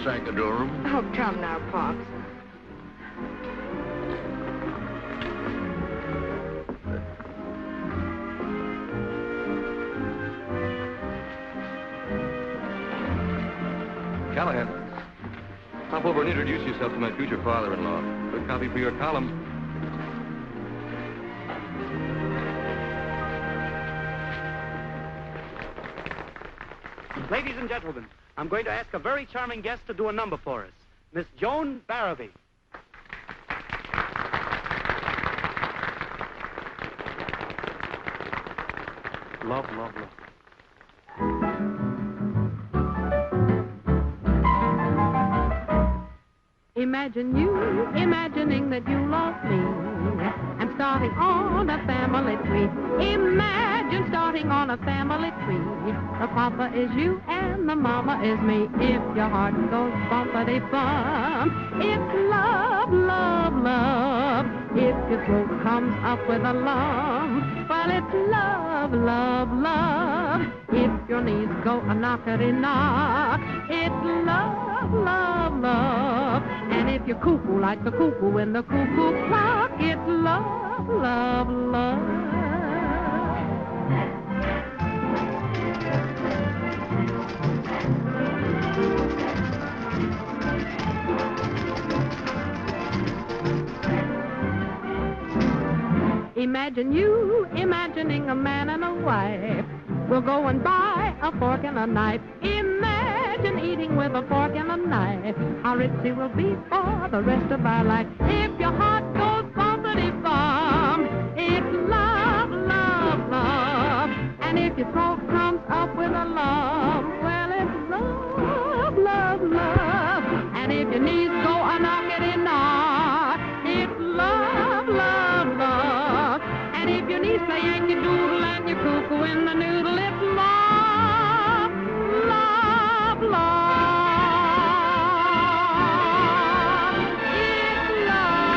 sack of Durham. Oh, come now, Pops. Callahan, hop over and introduce yourself to my future father-in-law. Good copy for your column. Ladies and gentlemen, I'm going to ask a very charming guest to do a number for us, Miss Joan Barabee. Love, love, love. Imagine you imagining that you love me and starting on a family tree. Imagine starting on a family tree. The papa is you and the mama is me. If your heart goes bumpity-bum, it's love, love, love. If your throat comes up with a lump, well, it's love, love, love. If your knees go a knockety-knock, it's love, love, love. And if you're cuckoo like the cuckoo in the cuckoo clock, it's love, love, love. Imagine you imagining a man and a wife. We'll go and buy a fork and a knife. Imagine eating with a fork and a knife. How rich we will be for the rest of our life. If your heart goes bumpity-bum, it's love, love, love. And if your throat comes up with a lump, well, it's love, love, love. And if your knees go a knockety-knock, it's love, love, love. And if your knees play Yankee Doodle and you're cuckoo in the noodle, it's love, love, love. It's love.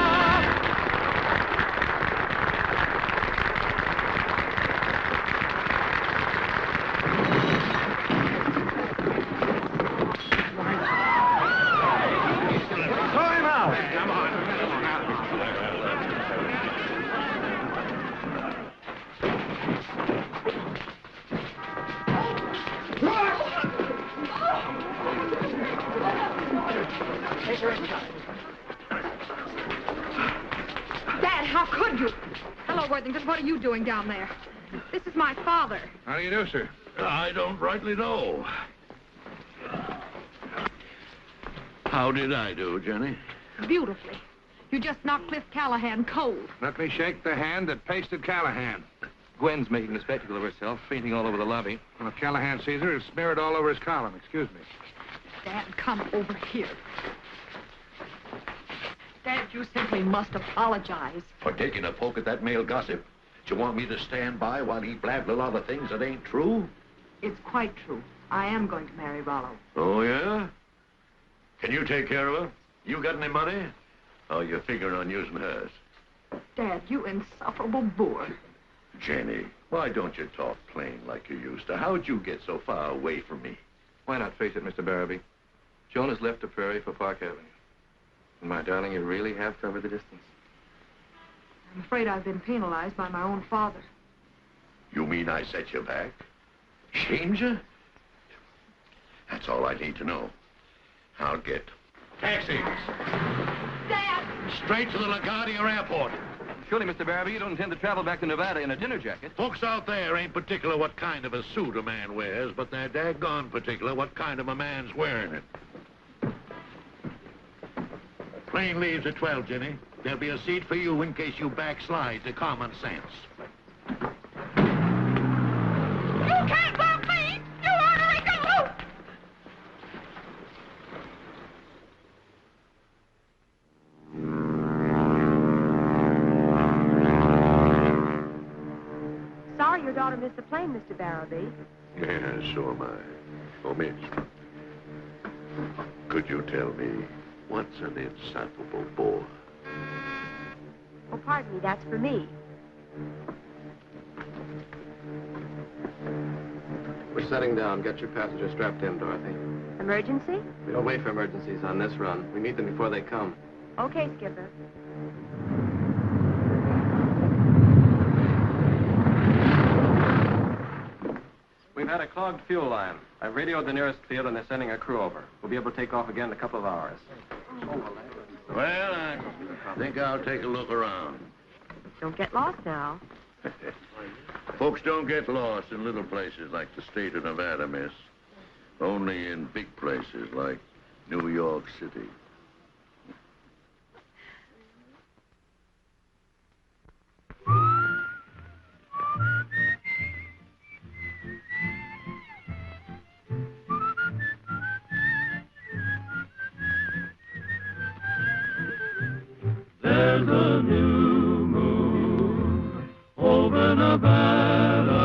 Throw him out. Come on. Dad, how could you? Hello, Worthington. What are you doing down there? This is my father. How do you do, sir? I don't rightly know. How did I do, Jenny? Beautifully. You just knocked Cliff Callahan cold. Let me shake the hand that pasted Callahan. Gwen's making a spectacle of herself, fainting all over the lobby. Well, if Callahan sees her, he'll smear it all over his column. Excuse me. Dad, come over here. Dad, you simply must apologize. For taking a poke at that male gossip. Do you want me to stand by while he blabbed a lot of things that ain't true? It's quite true. I am going to marry Rollo. Oh, yeah? Can you take care of her? You got any money? Oh, you figure on using hers? Dad, you insufferable boor. Jenny, why don't you talk plain like you used to? How'd you get so far away from me? Why not face it, Mr. Barabee? Joan has left the prairie for Park Avenue. And my darling, you really have covered the distance. I'm afraid I've been penalized by my own father. You mean I set you back? Shamed you? That's all I need to know. I'll get taxis. Dad! Straight to the LaGuardia Airport. Surely, Mr. Barabee, you don't intend to travel back to Nevada in a dinner jacket. Folks out there ain't particular what kind of a suit a man wears, but they're daggone particular what kind of a man's wearing it. Plane leaves at 12, Jenny. There'll be a seat for you in case you backslide to common sense. You can't bump me! You ornery galoot! Sorry your daughter missed the plane, Mr. Barabee. Yeah, so am I. Oh, miss. Could you tell me what's an insufferable bore? Oh, pardon me, that's for me. We're setting down. Get your passenger strapped in, Dorothy. Emergency? We don't wait for emergencies on this run. We meet them before they come. Okay, Skipper. We've had a clogged fuel line. I've radioed the nearest field and they're sending a crew over. We'll be able to take off again in a couple of hours. Well, I think I'll take a look around. Don't get lost now. Folks don't get lost in little places like the state of Nevada, miss. Only in big places like New York City. There's a new moon over Nevada,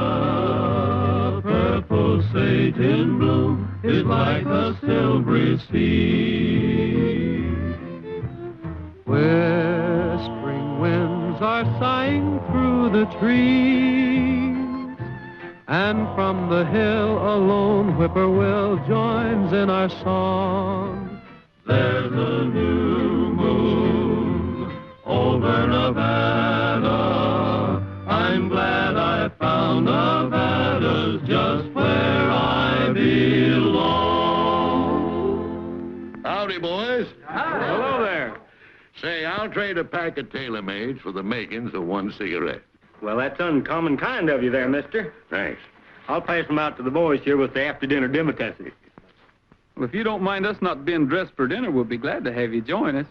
purple sage in bloom is like a silvery sea, where spring winds are sighing through the trees, and from the hill a lone whippoorwill joins in our song. There's a new moon over Nevada. I'm glad I found Nevada's just where I belong. Howdy, boys. Hello there. Say, I'll trade a pack of tailor-mades for the makings of one cigarette. Well, that's uncommon kind of you there, mister. Thanks. I'll pass them out to the boys here with the after-dinner delicacy. Well, if you don't mind us not being dressed for dinner, we'll be glad to have you join us.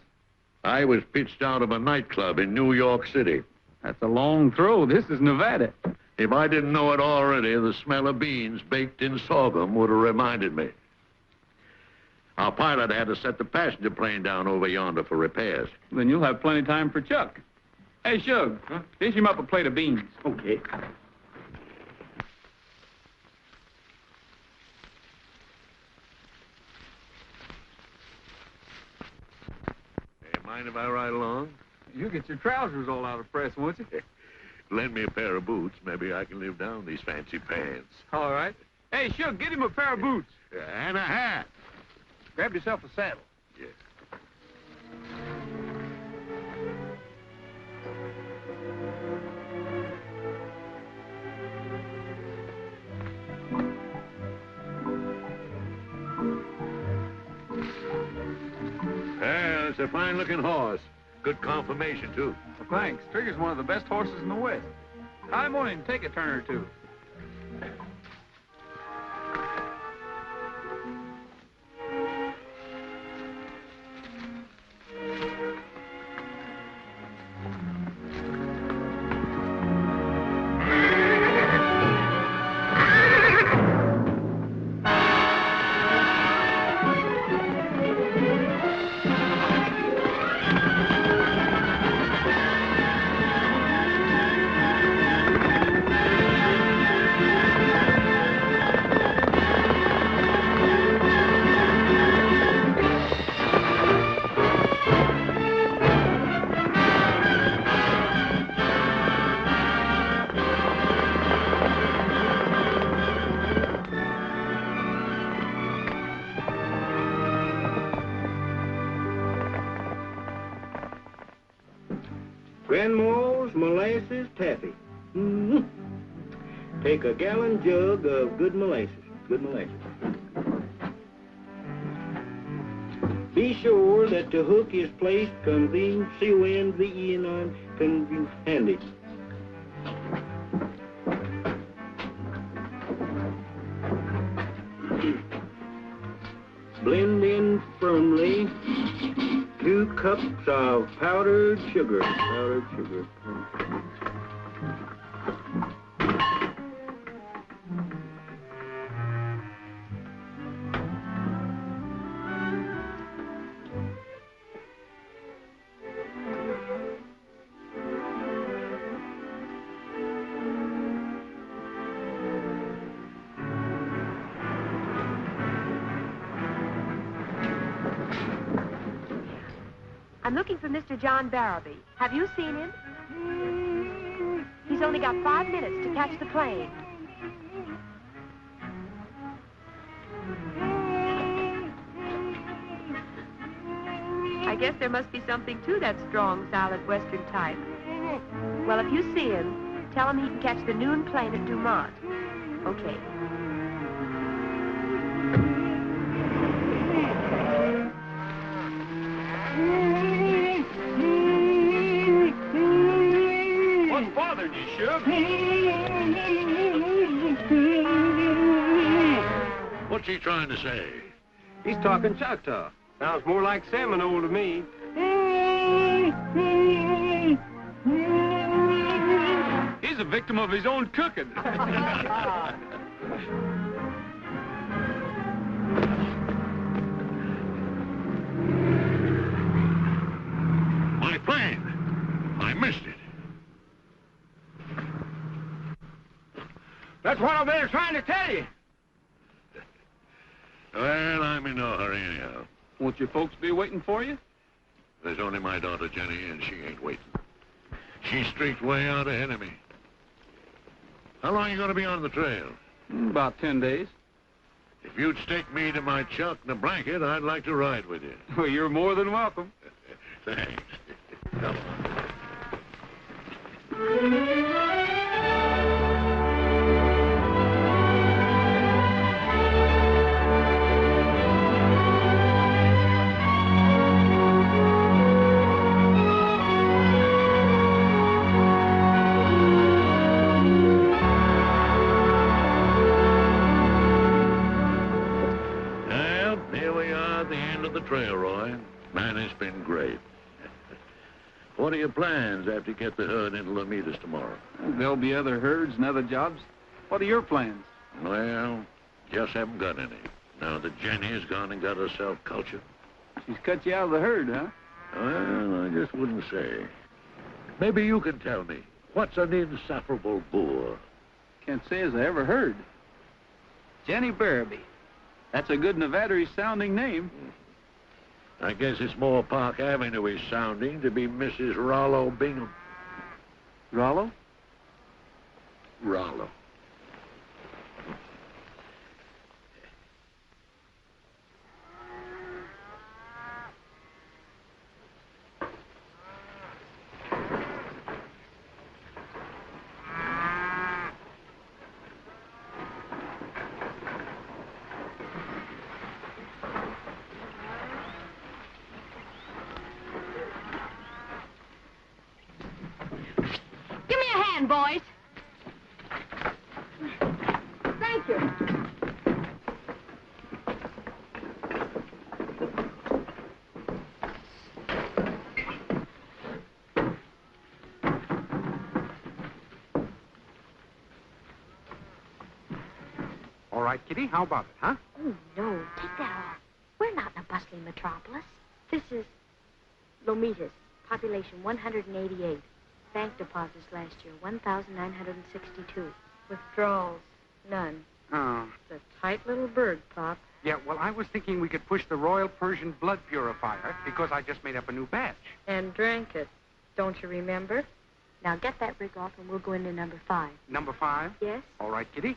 I was pitched out of a nightclub in New York City. That's a long throw. This is Nevada. If I didn't know it already, the smell of beans baked in sorghum would have reminded me. Our pilot had to set the passenger plane down over yonder for repairs. Then you'll have plenty of time for Chuck. Hey, Shug, dish him up a plate of beans. Okay. Hey, mind if I ride along? You'll get your trousers all out of press, won't you? Lend me a pair of boots. Maybe I can live down these fancy pants. All right. Hey, Shug, get him a pair of boots. And a hat. Grab yourself a saddle. Yeah. It's a fine-looking horse. Good conformation, too. Well, thanks. Trigger's one of the best horses in the West. I'm on him. Take a turn or two. Grandma's molasses taffy. Take a gallon jug of good molasses. Good molasses. Be sure that the hook is placed C-O-N-V-E-N on handy. Blend in firmly 2 cups of powdered sugar. Powdered sugar. I'm looking for Mr. John Barrowby. Have you seen him? He's only got 5 minutes to catch the plane. guess there must be something to that strong, solid Western type. Well, if you see him, tell him he can catch the noon plane at Dumont. Okay. What's bothering you, Shug? What's he trying to say? He's talking Choctaw. Sounds more like Seminole to me. He's a victim of his own cooking. My plane. I missed it. That's what I've been trying to tell you. Well, I'm in no hurry anyhow. Won't your folks be waiting for you? There's only my daughter, Jenny, and she ain't waiting. She's streaked way out ahead of me. How long you going to be on the trail? About 10 days. If you'd stake me to my chuck and a blanket, I'd like to ride with you. Well, you're more than welcome. Thanks. Come on. Well, here we are at the end of the trail, Roy. Man, it's been great. What are your plans after you get the herd into Lomitas tomorrow? There'll be other herds and other jobs. What are your plans? Well, just haven't got any. Now that Jenny's gone and got herself cultured. She's cut you out of the herd, huh? Well, I just wouldn't say. Maybe you can tell me, what's an insufferable boor? Can't say as I ever heard. Jenny Barabee. That's a good Nevada-sounding name. I guess it's more Park Avenue sounding to be Mrs. Rollo Bingham. Rollo? Rollo. Give me a hand, boys. Thank you. All right, Kitty, how about it, huh? Oh, no, take that off. We're not in a bustling metropolis. This is Lomitas, population 188. Bank deposits last year, 1,962. Withdrawals, none. Oh. It's a tight little bird, Pop. Yeah, well, I was thinking we could push the Royal Persian Blood Purifier because I just made up a new batch. And drank it. Don't you remember? Now get that rig off and we'll go into number 5. Number 5? Yes? All right, Kitty.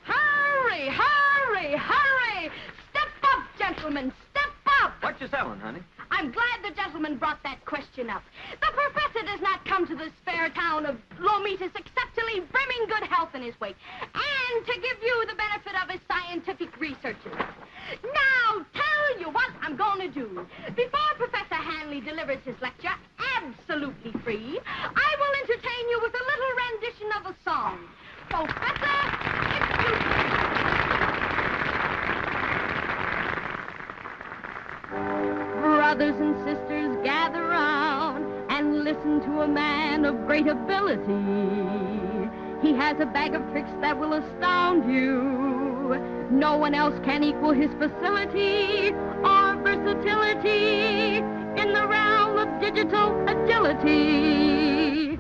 Hurry, hurry, hurry! Step up, gentlemen, step up! What you selling, honey? I'm glad the gentleman brought that question up. The professor does not come to this fair town of Lomitas except to leave brimming good health in his wake and to give you the benefit of his scientific researches. Now, tell you what I'm going to do. Before Professor Hanley delivers his lecture, absolutely free, I will entertain you with a little rendition of a song. Professor, excuse me. Brothers and sisters, gather round and listen to a man of great ability. He has a bag of tricks that will astound you. No one else can equal his facility or versatility in the realm of digital agility.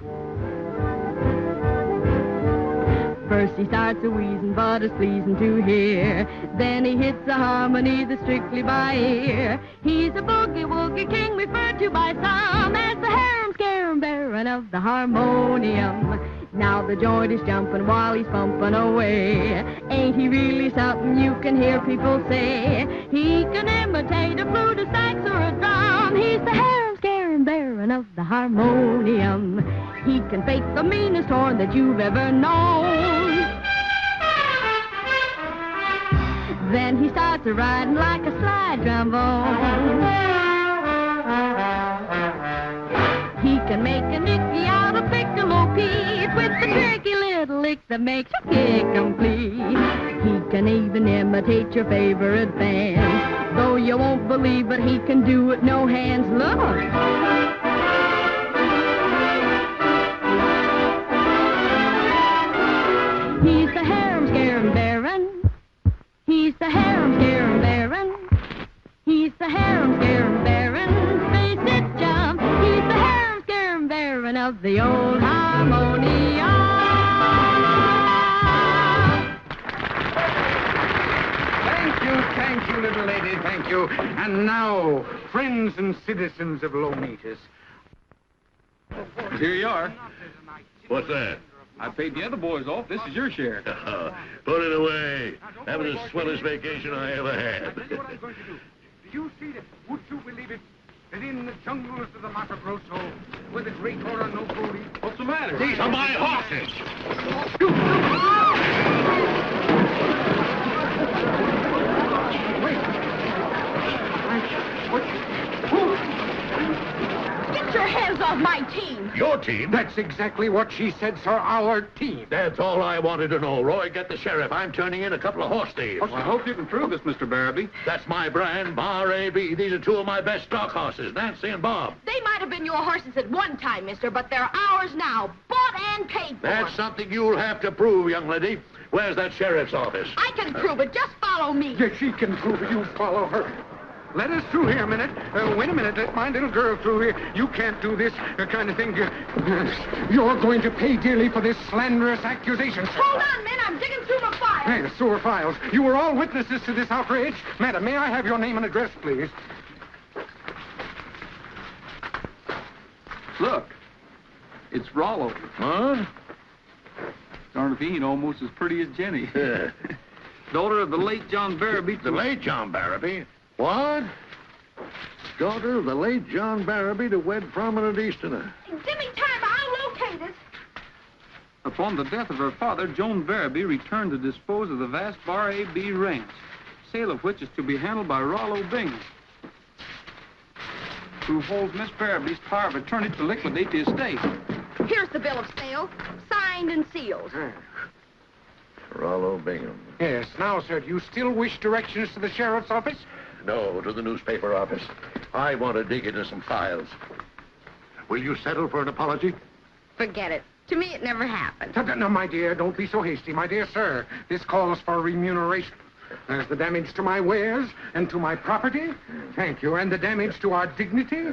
First he starts a wheezing, but it's pleasing to hear. Then he hits a harmony that's strictly by ear. He's a boogie-woogie king, referred to by some as the harum-scarum baron of the harmonium. Now the joint is jumping while he's pumping away. Ain't he really something you can hear people say? He can imitate a flute, a sax, or a drum. drum. He's the harum-scarum baron of the harmonium. He can fake the meanest horn that you've ever known. Then he starts a riding like a slide trombone. He can make a nicky out of piccolo Pete with the tricky little lick that makes you kick complete. He can even imitate your favorite band, though you won't believe it, he can do it no hands. Look. He's the harum-scarum baron. He's the harum-scarum baron. He's the harum-scarum baron. Face it, jump. He's the harum-scarum baron of the old harmonium. Thank you, little lady, thank you. And now, friends and citizens of Lomitas. Here you are. What's that? I paid the other boys off. This is your share. Put it away. That was the swellest vacation I ever had. I'll tell you what I'm going to do. Do you see that? Would you believe it? That in the jungles of the Mato Grosso, with a great horror no goalie. What's the matter? These are my horses. Get your hands off my team. Your team? That's exactly what she said, sir. Our team. That's all I wanted to know. Roy, get the sheriff. I'm turning in a couple of horse thieves. I hope you can prove this, Mr. Barabee. That's my brand, Bar A.B. These are two of my best stock horses, Nancy and Bob. They might have been your horses at one time, mister, but they're ours now. Bought and paid for. That's something you'll have to prove, young lady. Where's that sheriff's office? I can prove it. Just follow me. Yes, she can prove it. You follow her. Let us through here a minute. Wait a minute. Let my little girl through here. You can't do this kind of thing. You're going to pay dearly for this slanderous accusation. Hold on, men. I'm digging through my files. Hey, the sewer files. You were all witnesses to this outrage. Madam, may I have your name and address, please? Look, it's Rollo. Huh? Darn if he ain't almost as pretty as Jenny. Daughter of the late John Barabee. The late John Barabee? What? Daughter of the late John Barabee to wed prominent Easterner. Give me time. I'll locate it. Upon the death of her father, Joan Barabee returned to dispose of the vast Bar A.B. ranch, sale of which is to be handled by Rollo Bingham, who holds Miss Barabee's power of attorney to liquidate the estate. Here's the bill of sale, signed and sealed. Rollo Bingham. Yes. Now, sir, do you still wish directions to the sheriff's office? No, to the newspaper office. I want to dig into some files. Will you settle for an apology? Forget it. To me, it never happened. No, my dear, don't be so hasty. My dear sir, this calls for remuneration. There's the damage to my wares and to my property. Thank you. And the damage to our dignity.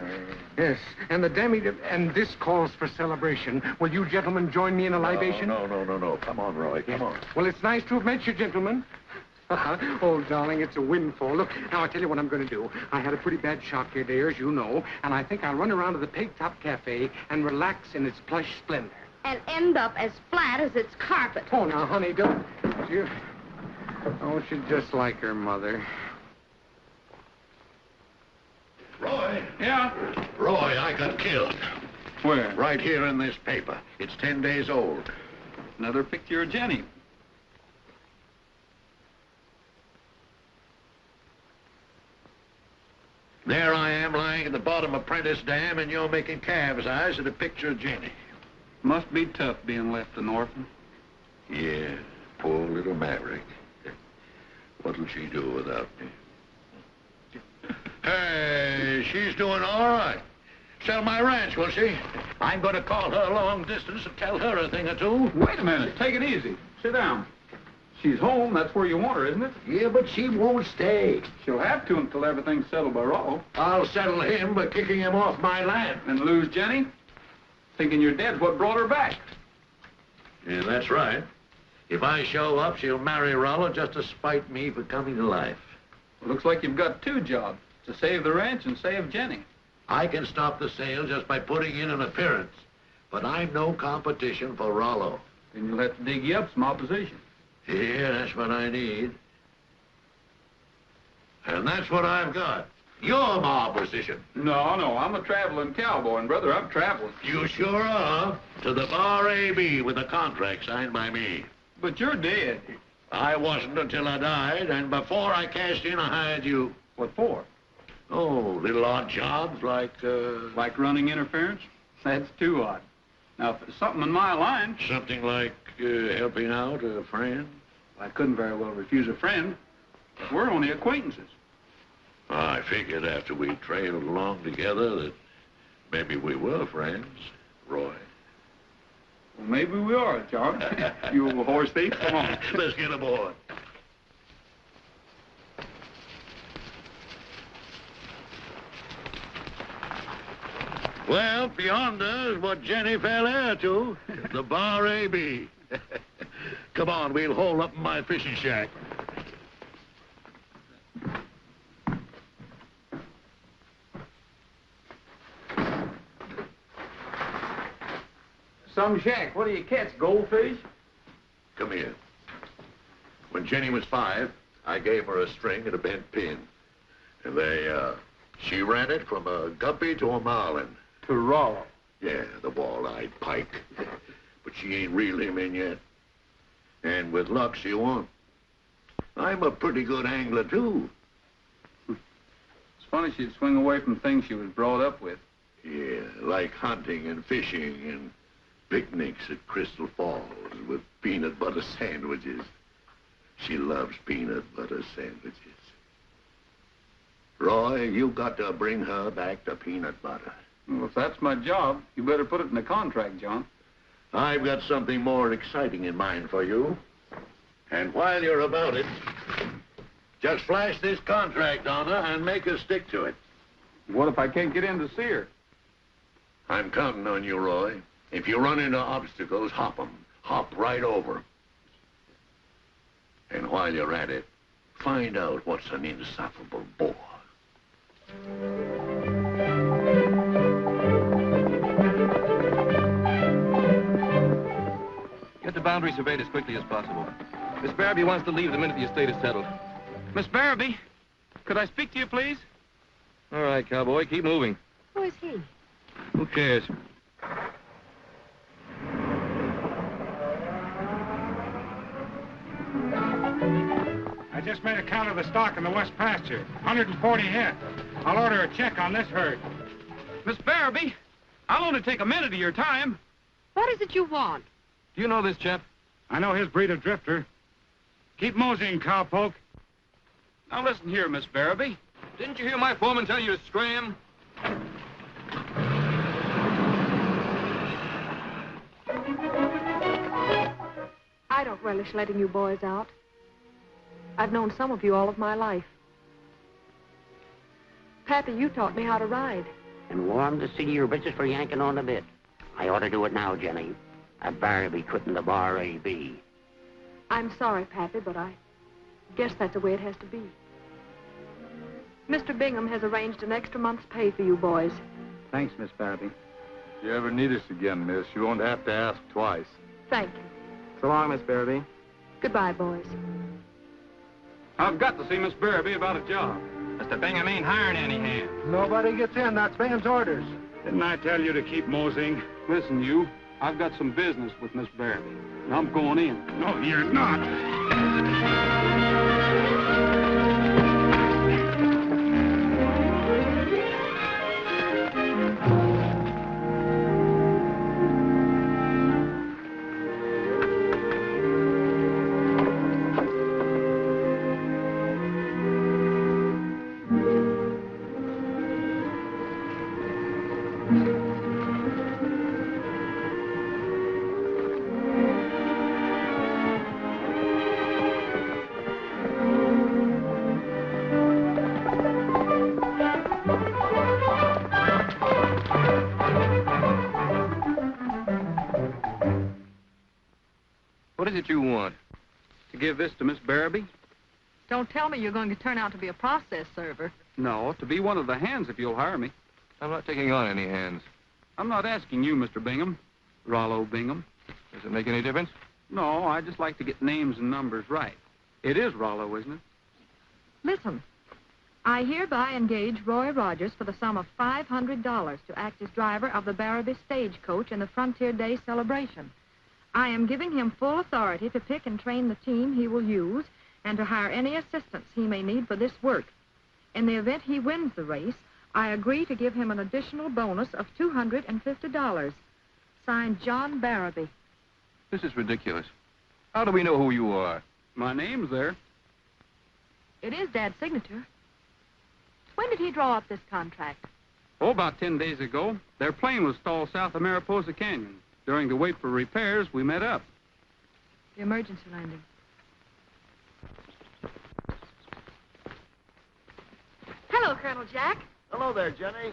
Yes. And the damage, and this calls for celebration. Will you gentlemen join me in a libation? No. Come on, Roy. Come on. Well, it's nice to have met you, gentlemen. Oh, darling, it's a windfall. Look, now, I'll tell you what I'm going to do. I had a pretty bad shock here, dear, as you know, and I think I'll run around to the Peg Top Cafe and relax in its plush splendor. And end up as flat as its carpet. Oh, now, honey, don't you... Oh, she's just like her mother. Roy. Yeah? Roy, I got killed. Where? Right here in this paper. It's 10 days old. Another picture of Jenny. There I am lying at the bottom of Prentice Dam, and you're making calves' eyes at a picture of Jenny. Must be tough being left an orphan. Yeah, poor little Maverick. What'll she do without me? Hey, she's doing all right. Sell my ranch, will she? I'm going to call her long distance and tell her a thing or two. Wait a minute. Take it easy. Sit down. She's home. That's where you want her, isn't it? Yeah, but she won't stay. She'll have to until everything's settled by Rollo. I'll settle him by kicking him off my land. And lose Jenny? Thinking you're dead's what brought her back. Yeah, that's right. If I show up, she'll marry Rollo just to spite me for coming to life. Looks like you've got two jobs, to save the ranch and save Jenny. I can stop the sale just by putting in an appearance, but I'm no competition for Rollo. Then you'll have to dig you up some opposition. Yeah, that's what I need. And that's what I've got. You're my opposition. No, I'm a traveling cowboy, and brother, I'm traveling. You sure are. To the bar AB with a contract signed by me. But you're dead. I wasn't until I died, and before I cashed in, I hired you. What for? Oh, little odd jobs like, Like running interference? That's too odd. Now, if it's something in my line... Something like helping out a friend? I couldn't very well refuse a friend. We're only acquaintances. I figured after we trailed along together that maybe we were friends, Roy. Well, maybe we are, John. You old horse thief. Come on. Let's get aboard. Well, yonder is what Jenny fell heir to, the bar AB. Come on, we'll hole up in my fishing shack. Some shack. What do you catch, goldfish? Come here. When Jenny was 5, I gave her a string and a bent pin. And she ran it from a guppy to a marlin. To Rollo. Yeah, the wall-eyed pike. But she ain't reeled him in yet. And with luck, she won't. I'm a pretty good angler, too. It's funny she'd swing away from things she was brought up with. Yeah, like hunting and fishing and picnics at Crystal Falls with peanut butter sandwiches. She loves peanut butter sandwiches. Roy, you've got to bring her back to peanut butter. Well, if that's my job, you better put it in the contract, John. I've got something more exciting in mind for you. And while you're about it, just flash this contract on her and make her stick to it. What if I can't get in to see her? I'm counting on you, Roy. If you run into obstacles, hop 'em. Hop right over 'em. And while you're at it, find out what's an insufferable bore. Get the boundary surveyed as quickly as possible. Miss Barabee wants to leave the minute the estate is settled. Miss Barabee, could I speak to you, please? All right, cowboy, keep moving. Who is he? Who cares? I just made a count of the stock in the West Pasture. 140 head. I'll order a check on this herd. Miss Barabee, I'll only take a minute of your time. What is it you want? Do you know this chap? I know his breed of drifter. Keep moseying, cowpoke. Now listen here, Miss Barabee. Didn't you hear my foreman tell you to scram? I don't relish letting you boys out. I've known some of you all of my life. Pappy, you taught me how to ride. And warm the seat of your britches for yanking on the bit. I ought to do it now, Jenny. I'd better be quitting the bar AB. I'm sorry, Pappy, but I guess that's the way it has to be. Mr. Bingham has arranged an extra month's pay for you boys. Thanks, Miss Barabee. If you ever need us again, miss, you won't have to ask twice. Thank you. So long, Miss Barabee. Goodbye, boys. I've got to see Miss Barabee about a job. Mr. Bingham ain't hiring any hands. Nobody gets in. That's Bingham's orders. Didn't I tell you to keep moseying? Listen, you, I've got some business with Miss Barabee, and I'm going in. No, you're not. What is it you want? To give this to Miss Barabee? Don't tell me you're going to turn out to be a process server. No, to be one of the hands if you'll hire me. I'm not taking on any hands. I'm not asking you, Mr. Bingham. Rollo Bingham. Does it make any difference? No, I just like to get names and numbers right. It is Rollo, isn't it? Listen, I hereby engage Roy Rogers for the sum of $500 to act as driver of the Baraboo stagecoach in the Frontier Day celebration. I am giving him full authority to pick and train the team he will use and to hire any assistance he may need for this work. In the event he wins the race, I agree to give him an additional bonus of $250. Signed, John Baraboo. This is ridiculous. How do we know who you are? My name's there. It is Dad's signature. When did he draw up this contract? Oh, about 10 days ago. Their plane was stalled south of Mariposa Canyon. During the wait for repairs, we met up. The emergency landing. Hello, Colonel Jack. Hello there, Jenny.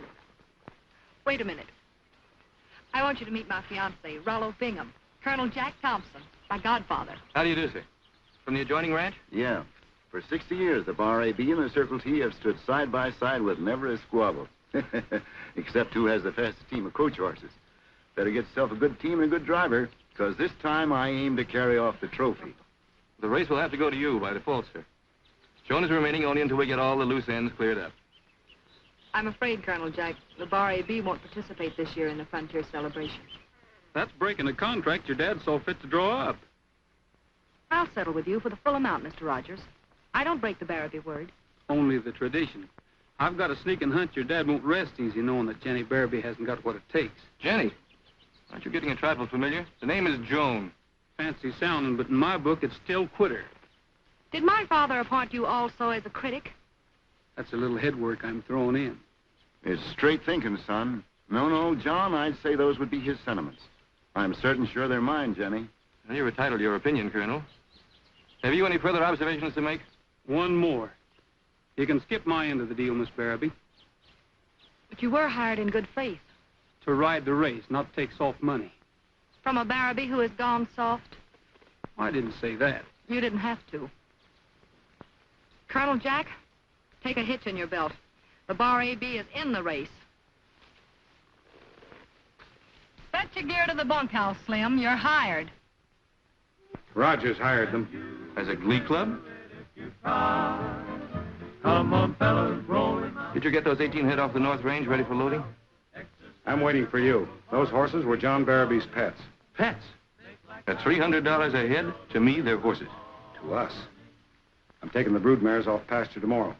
Wait a minute. I want you to meet my fiancé, Rollo Bingham. Colonel Jack Thompson, my godfather. How do you do, sir? From the adjoining ranch? Yeah. For 60 years, the Bar AB and the Circle T have stood side by side with never a squabble. Except who has the fastest team of coach horses. Better get yourself a good team and a good driver, because this time I aim to carry off the trophy. The race will have to go to you by default, sir. Joan is remaining only until we get all the loose ends cleared up. I'm afraid, Colonel Jack, the Bar AB won't participate this year in the Frontier celebration. That's breaking a contract your dad saw fit to draw up. I'll settle with you for the full amount, Mr. Rogers. I don't break the Baraboo word. Only the tradition. I've got a sneaking hunch your dad won't rest easy knowing that Jenny Baraboo hasn't got what it takes. Jenny? Aren't you getting a trifle familiar? The name is Joan. Fancy sounding, but in my book, it's still Quitter. Did my father appoint you also as a critic? That's a little headwork I'm throwing in. It's straight thinking, son. No, John, I'd say those would be his sentiments. I'm certain sure they're mine, Jenny. Well, you're entitled to your opinion, Colonel. Have you any further observations to make? One more. You can skip my end of the deal, Miss Baraboo. But you were hired in good faith. To ride the race, not take soft money. From a Baraboo who has gone soft? I didn't say that. You didn't have to. Colonel Jack, take a hitch in your belt. The Bar AB is in the race. Set your gear to the bunkhouse, Slim. You're hired. Rogers hired them. As a glee club? Come on, fellas, rolling. Did you get those 18 head off the North Range ready for loading? I'm waiting for you. Those horses were John Baraboo's pets. Pets? At $300 a head, to me, they're horses. To us. I'm taking the broodmares off pasture tomorrow.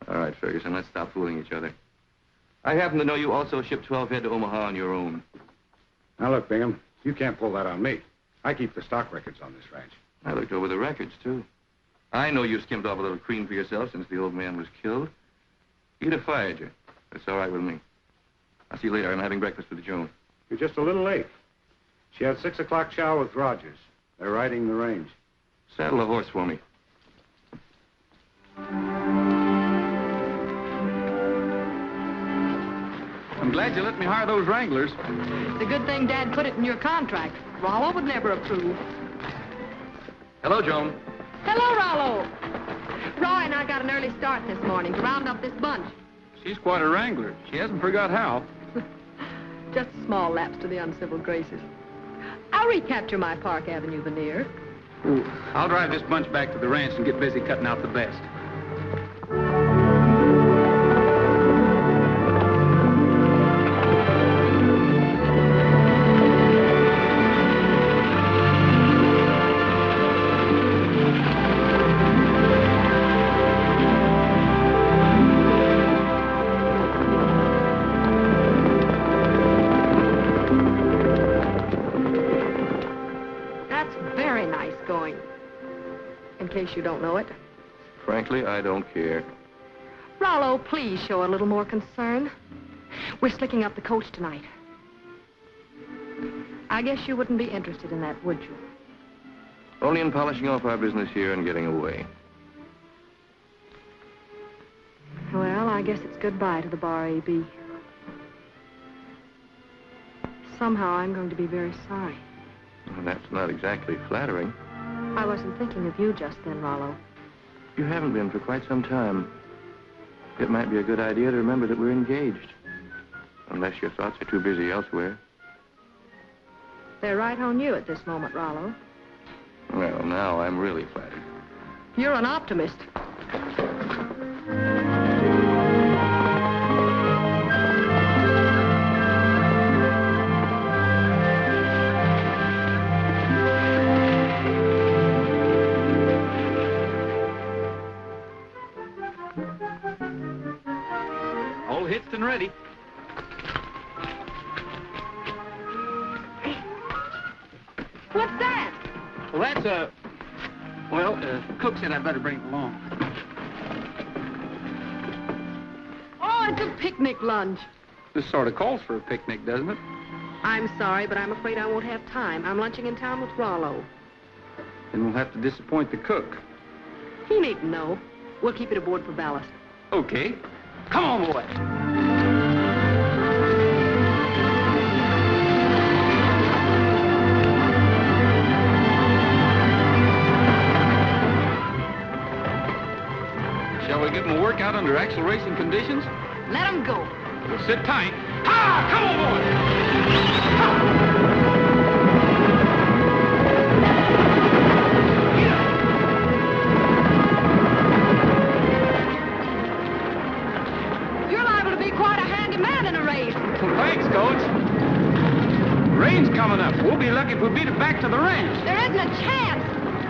All right, Ferguson, let's stop fooling each other. I happen to know you also shipped 12 head to Omaha on your own. Now, look, Bingham, you can't pull that on me. I keep the stock records on this ranch. I looked over the records, too. I know you skimmed off a little cream for yourself since the old man was killed. He'd have fired you. That's all right with me. I'll see you later. I'm having breakfast with Joan. You're just a little late. She had 6 o'clock chow with Rogers. They're riding the range. Saddle a horse for me. I'm glad you let me hire those wranglers. It's a good thing Dad put it in your contract. Rollo would never approve. Hello, Joan. Hello, Rollo. Roy and I got an early start this morning to round up this bunch. She's quite a wrangler. She hasn't forgot how. Just a small lapse to the uncivil graces. I'll recapture my Park Avenue veneer. Ooh, I'll drive this bunch back to the ranch and get busy cutting out the best. You don't know it. Frankly, I don't care. Rollo, please show a little more concern. We're slicking up the coach tonight. I guess you wouldn't be interested in that, would you? Only in polishing off our business here and getting away. Well, I guess it's goodbye to the Bar AB. Somehow I'm going to be very sorry. Well, that's not exactly flattering. I wasn't thinking of you just then, Rollo. You haven't been for quite some time. It might be a good idea to remember that we're engaged. Unless your thoughts are too busy elsewhere. They're right on you at this moment, Rollo. Well, now I'm really flattered. You're an optimist. What's that? Well, that's a... Well, Cook said I'd better bring it along. Oh, it's a picnic lunch. This sort of calls for a picnic, doesn't it? I'm sorry, but I'm afraid I won't have time. I'm lunching in town with Rollo. Then we'll have to disappoint the cook. He needn't know. We'll keep it aboard for ballast. Okay. Come on, boy. Shall we give them a workout under acceleration conditions? Let him go. We'll sit tight. Ha! Come on, boy! You're liable to be quite a handy man in a race. Thanks, Coach. Rain's coming up. We'll be lucky if we beat it back to the ranch. There isn't a chance.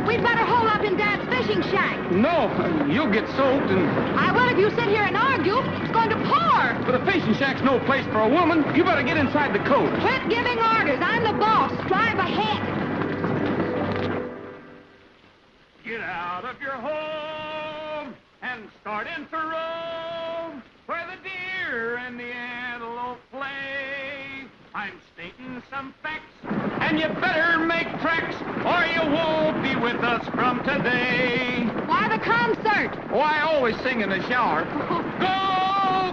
We'd better hole up in Dad's fishing shack. No, you'll get soaked and... I will if you sit here and argue. It's going to pour. But a fishing shack's no place for a woman. You better get inside the coach. Quit giving orders. I'm the boss. Drive ahead. Get out of your home and start into Rome, where the deer and the antelope play. I'm stating some facts, and you better make tracks, or you won't be with us from today. Why the concert? Oh, I always sing in the shower.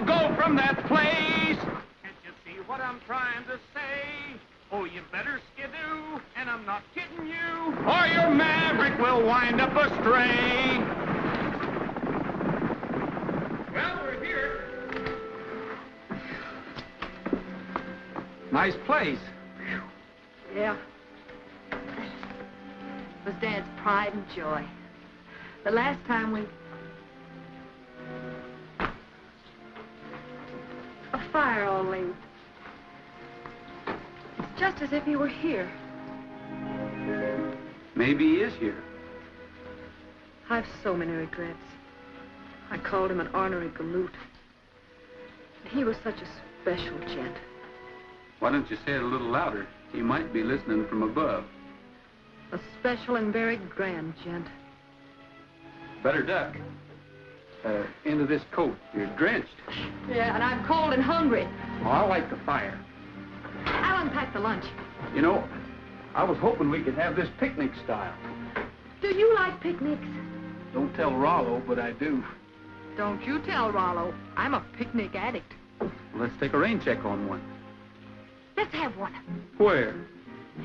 Go from that place. Can't you see what I'm trying to say? Oh, you better skidoo, and I'm not kidding you, or your maverick will wind up astray. Well, we're here. Nice place. Yeah. It was Dad's pride and joy. The last time we... A fire all lit. It's just as if he were here. Maybe he is here. I've so many regrets. I called him an ornery galoot. He was such a special gent. Why don't you say it a little louder? He might be listening from above. A special and very grand gent. Better duck. Into this coat. You're drenched. Yeah, and I'm cold and hungry. Well, I like the fire. I'll unpack the lunch. You know, I was hoping we could have this picnic style. Do you like picnics? Don't tell Rollo, but I do. Don't you tell Rollo. I'm a picnic addict. Well, let's take a rain check on one. Let's have one. Where?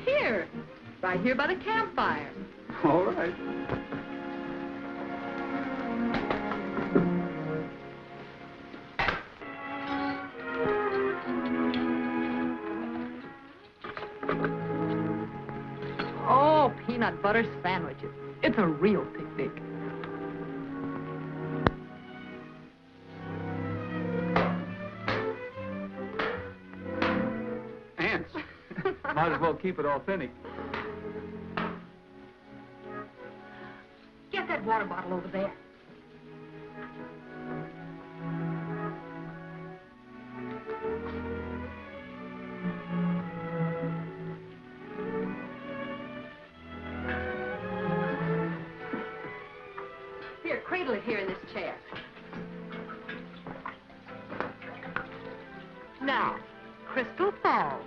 Here. Right here by the campfire. All right. Oh, peanut butter sandwiches. It's a real picnic. Ants. Might as well keep it authentic. Get that water bottle over there. Here, cradle it here in this chair. Now, Crystal Falls.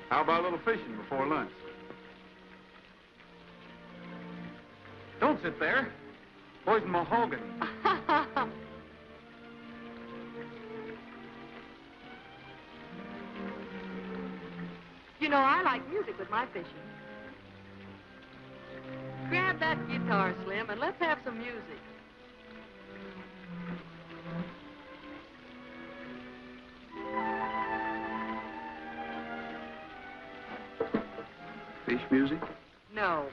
How about a little fishing before lunch? Don't sit there. Poison mahogany. You know, I like music with my fishing. Grab that guitar, Slim, and let's have some music. Fish music? No,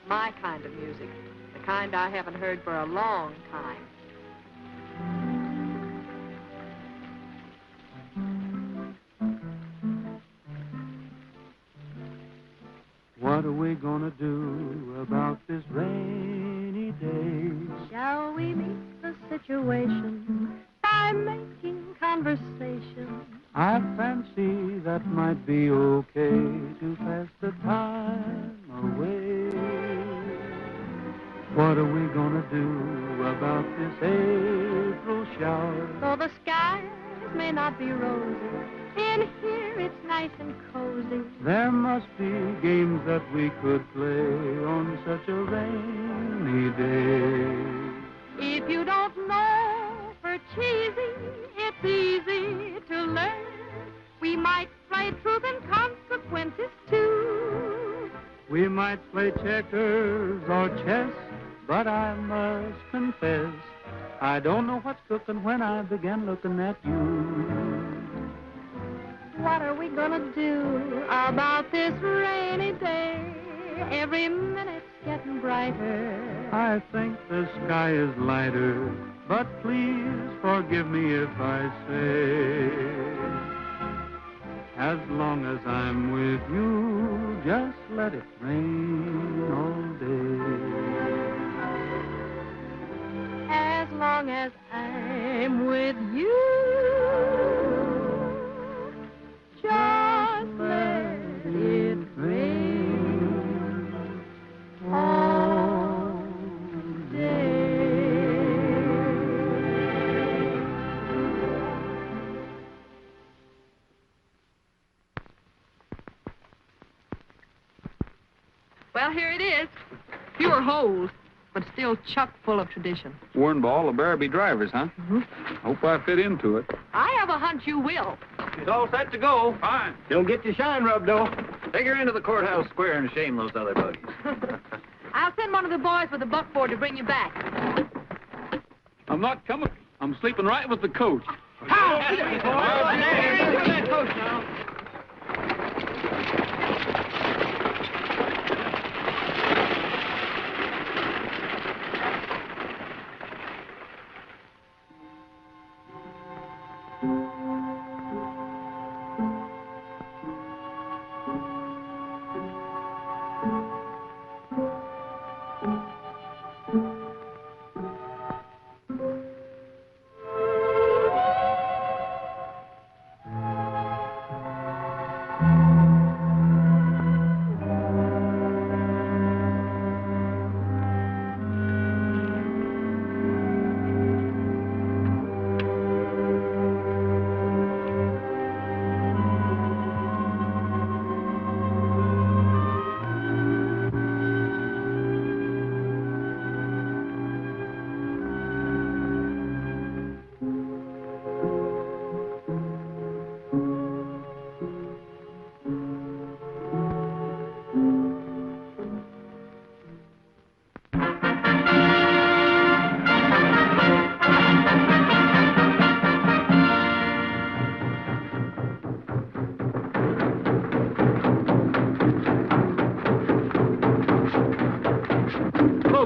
my kind of music. The kind I haven't heard for a long time. What are we gonna do about this rainy day? Shall we meet the situation by making conversation? I fancy that might be okay to pass the time away. What are we gonna do about this April shower? Though the skies may not be rosy, in here it's nice and cozy. There must be games that we could play on such a rainy day. If you don't know for cheesy, it's easy to learn. We might play truth and consequences too. We might play checkers or chess, but I must confess, I don't know what's cooking when I begin looking at you. What are we gonna do about this rainy day? Every minute's getting brighter. I think the sky is lighter, but please forgive me if I say, as long as I'm with you, just let it rain all day. As long as I'm with you, just let it rain all day. Well, here it is. Fewer holes, but still chock full of tradition. Worn by all the Barabee drivers, huh? Mm-hmm. Hope I fit into it. I have a hunch you will. She's all set to go. Fine. Don't get your shine rubbed, though. Take her into the courthouse square and shame those other buddies. I'll send one of the boys with the buckboard to bring you back. I'm not coming. I'm sleeping right with the coach. Coach now.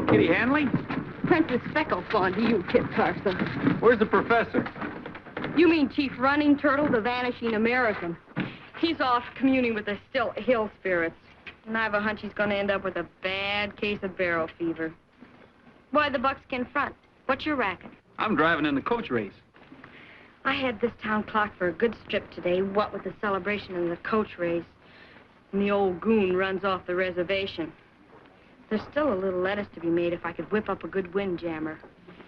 Kitty Hanley? Princess Speckle's gone to you, Kit Carson. Where's the professor? You mean Chief Running Turtle, the vanishing American. He's off communing with the still hill spirits. And I have a hunch he's going to end up with a bad case of barrel fever. Why the buckskin front? What's your racket? I'm driving in the coach race. I had this town clocked for a good strip today, what with the celebration and the coach race. And the old goon runs off the reservation. There's still a little lettuce to be made if I could whip up a good windjammer.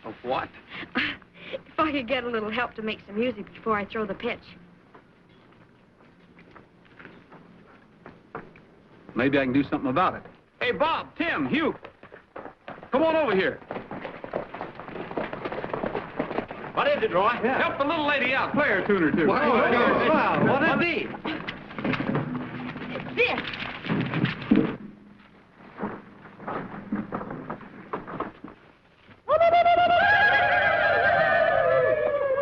A what? If I could get a little help to make some music before I throw the pitch. Maybe I can do something about it. Hey, Bob, Tim, Hugh, come on over here. What is it, Roy? Yeah. Help the little lady out. Play her a tune or two. Wow, what'd it be? It's this.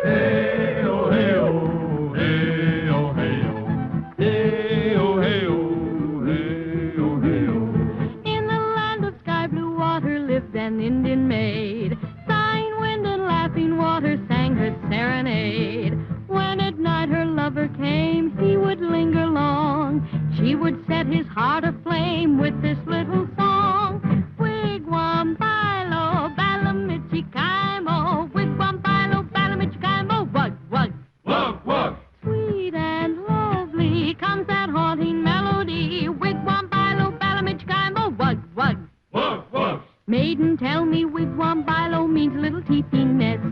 Hey-oh, hey-oh, hey-oh, hey-oh, hey-oh, hey-oh, hey-oh. would set his heart aflame with this little song. Wigwam, bilo, balamichikaimo. Wigwam, bilo, balamichikaimo. Wug, wug. Wug, wug. Sweet and lovely comes that haunting melody. Wigwam, bilo, balamichikaimo. Wug, wug. Wug, wug. Maiden, tell me wigwam, bilo means little teepee nest.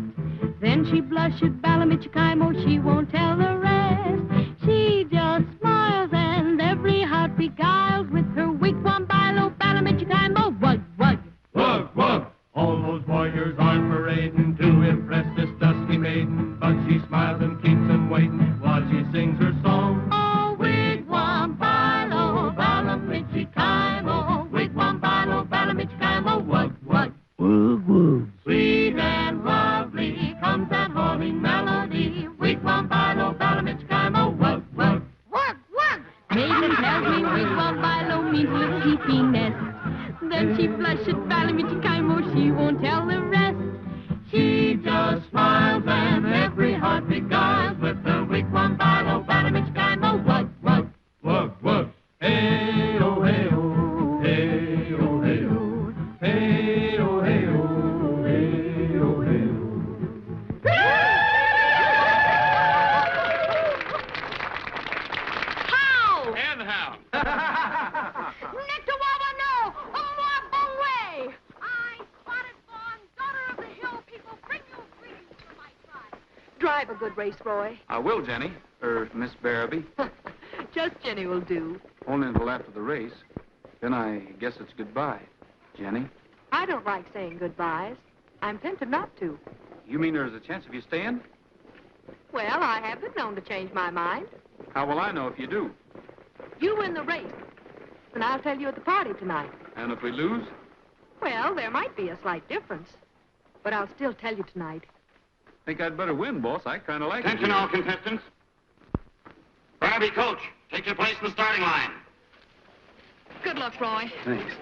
Then she blushes, balamichikaimo, she won't tell the rest. She just smiles and every heart beguiled with her wigwam, bilo, balamichikaimo. Wug, wug. Wug, wug. All those warriors are parading to impress this dusky maiden, but she smiles and keeps them waiting while she sings her song. Oh, wigwam, bilo, balamichikaimo. Wigwam, bilo, balamichikaimo. Wug, wug. Wug, wug. Sweet and lovely comes that haunting melody. Wigwam, bilo, balamichikaimo. Wug, wug. Wug, wug. Maiden tells me wigwam, bilo means little teepee nest. Then she blushes, balamichikaimo, she won't tell the rest. She just smiles and every heart beguiles with the wigwam, bilo, balamichikaimo. Wug, wug. Wug, wug. Hey-oh, hey-oh. Hey-oh, hey-oh. Hey-oh, hey-oh. Hey-oh, hey-oh. How? And how? Nectawawa no! Omwa bongwe! I, Spotted Fawn, daughter of the hill people, bring you greetings from my tribe. Drive a good race, Roy. I will, Jenny. Miss Barabee. Just Jenny will do. Only until after the race. Then I guess it's goodbye. Jenny? I don't like saying goodbyes. I'm tempted not to. You mean there's a chance of you staying? Well, I have been known to change my mind. How will I know if you do? You win the race, and I'll tell you at the party tonight. And if we lose? Well, there might be a slight difference, but I'll still tell you tonight. Think I'd better win, boss. I kind of like it. Attention all contestants. Barabee, coach, take your place in the starting line. Good luck, Roy. Thanks.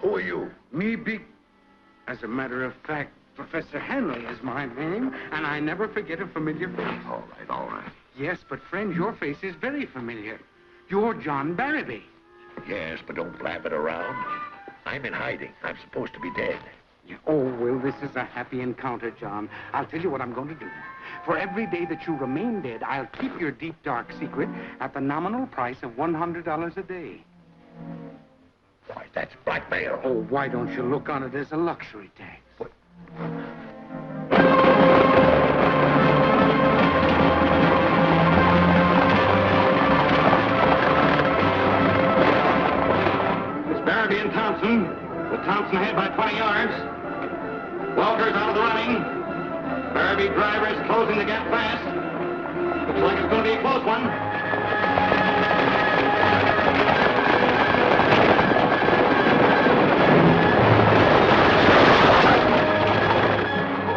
Who are you? Me be... As a matter of fact, Professor Hanley is my name, and I never forget a familiar face. All right, all right. Yes, but friend, your face is very familiar. You're John Barrowby. Yes, but don't blab it around. I'm in hiding. I'm supposed to be dead. Oh, well, this is a happy encounter, John. I'll tell you what I'm going to do. For every day that you remain dead, I'll keep your deep, dark secret at the nominal price of $100 a day. Why, that's blackmail. Oh, why don't you look on it as a luxury tax? What? It's Barrowby and Thompson, with Thompson ahead by 20 yards. Walker's out of the running. Barrowby driver is closing the gap fast. Looks like it's going to be a close one.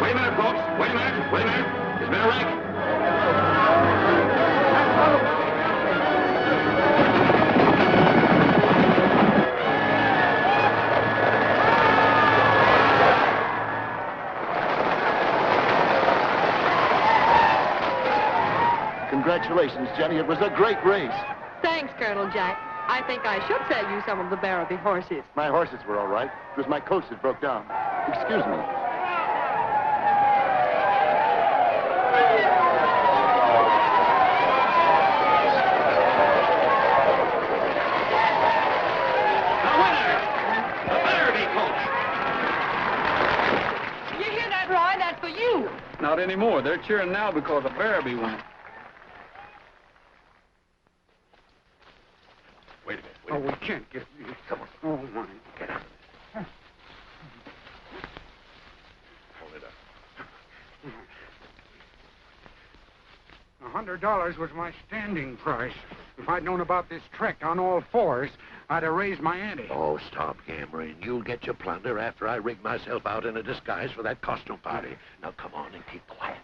Wait a minute, folks. Wait a minute. Wait a minute. There's been a wreck. Congratulations, Jenny. It was a great race. Thanks, Colonel Jack. I think I should sell you some of the Barrowby horses. My horses were all right. It was my coach that broke down. Excuse me. The winner, the Barrowby coach. You hear that, Roy? That's for you. Not anymore. They're cheering now because of Barrowby won. Wait a minute. Oh, we can't get... Come on. Oh, my. Get out. Hold it up. $100 was my standing price. If I'd known about this trek on all fours, I'd have raised my ante. Oh, stop gambling. You'll get your plunder after I rig myself out in a disguise for that costume party. Now, come on and keep quiet.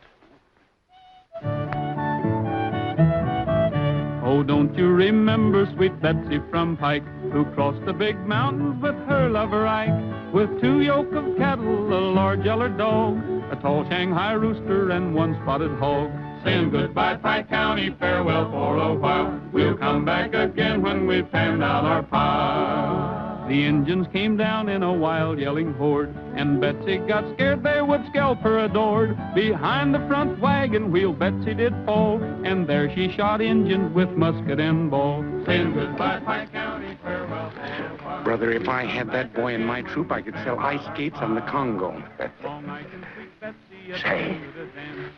Oh, don't you remember sweet Betsy from Pike, who crossed the big mountains with her lover Ike, with 2 yoke of cattle, a large yeller dog, a tall Shanghai rooster, and 1 spotted hog. Saying goodbye, Pike County, farewell for a while. We'll come back again when we've panned out our pile. The Injuns came down in a wild yelling horde, and Betsy got scared they would scalp her adored. Behind the front wagon wheel Betsy did fall, and there she shot Injuns with musket and ball. Saying goodbye, Pike County, farewell for a while. Brother, if I had that boy in my troop, I could sell ice skates on the Congo. Say,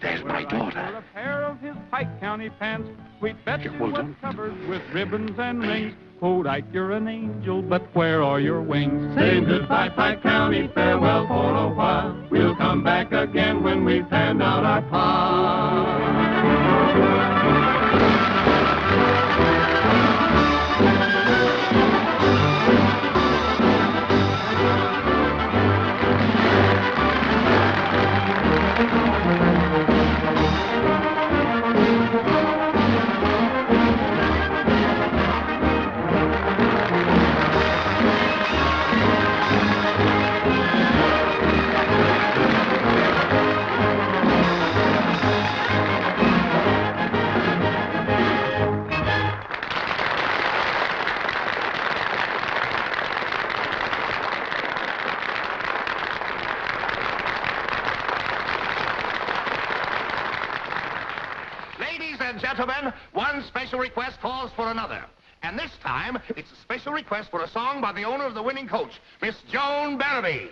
there's my daughter. A pair of his Pike County pants. Sweet Betsy was covered with ribbons and rings. Oh, Ike, you're an angel, but where are your wings? Saying goodbye, Pike County, farewell for a while. We'll come back again when we've panned out our pile. Gentlemen, one special request calls for another. And this time, it's a special request for a song by the owner of the winning coach, Miss Joan Barrowby.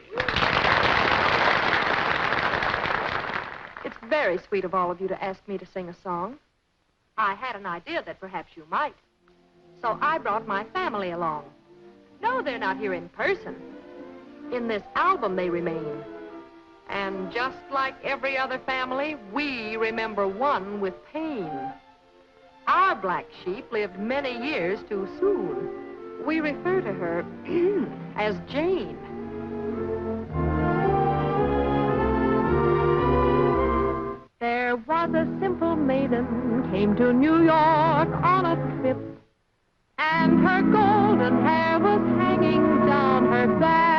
It's very sweet of all of you to ask me to sing a song. I had an idea that perhaps you might. So I brought my family along. No, they're not here in person. In this album they remain. And just like every other family, we remember one with pain. Our black sheep lived many years too soon. We refer to her as Jane. There was a simple maiden came to New York on a trip, and her golden hair was hanging down her back.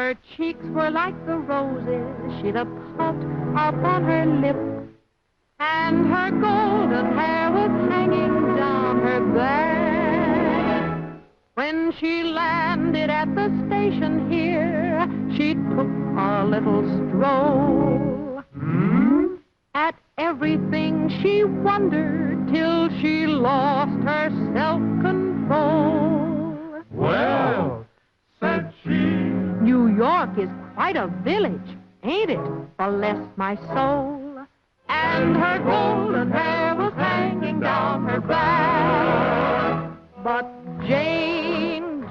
Her cheeks were like the roses she'd a popped up on her lip, and her golden hair was hanging down her back. When she landed at the station here, she took a little stroll. At everything she wondered till she lost her self-control. Well, said she, New York is quite a village, ain't it? Bless my soul. And her golden hair was hanging down her back. But Jane,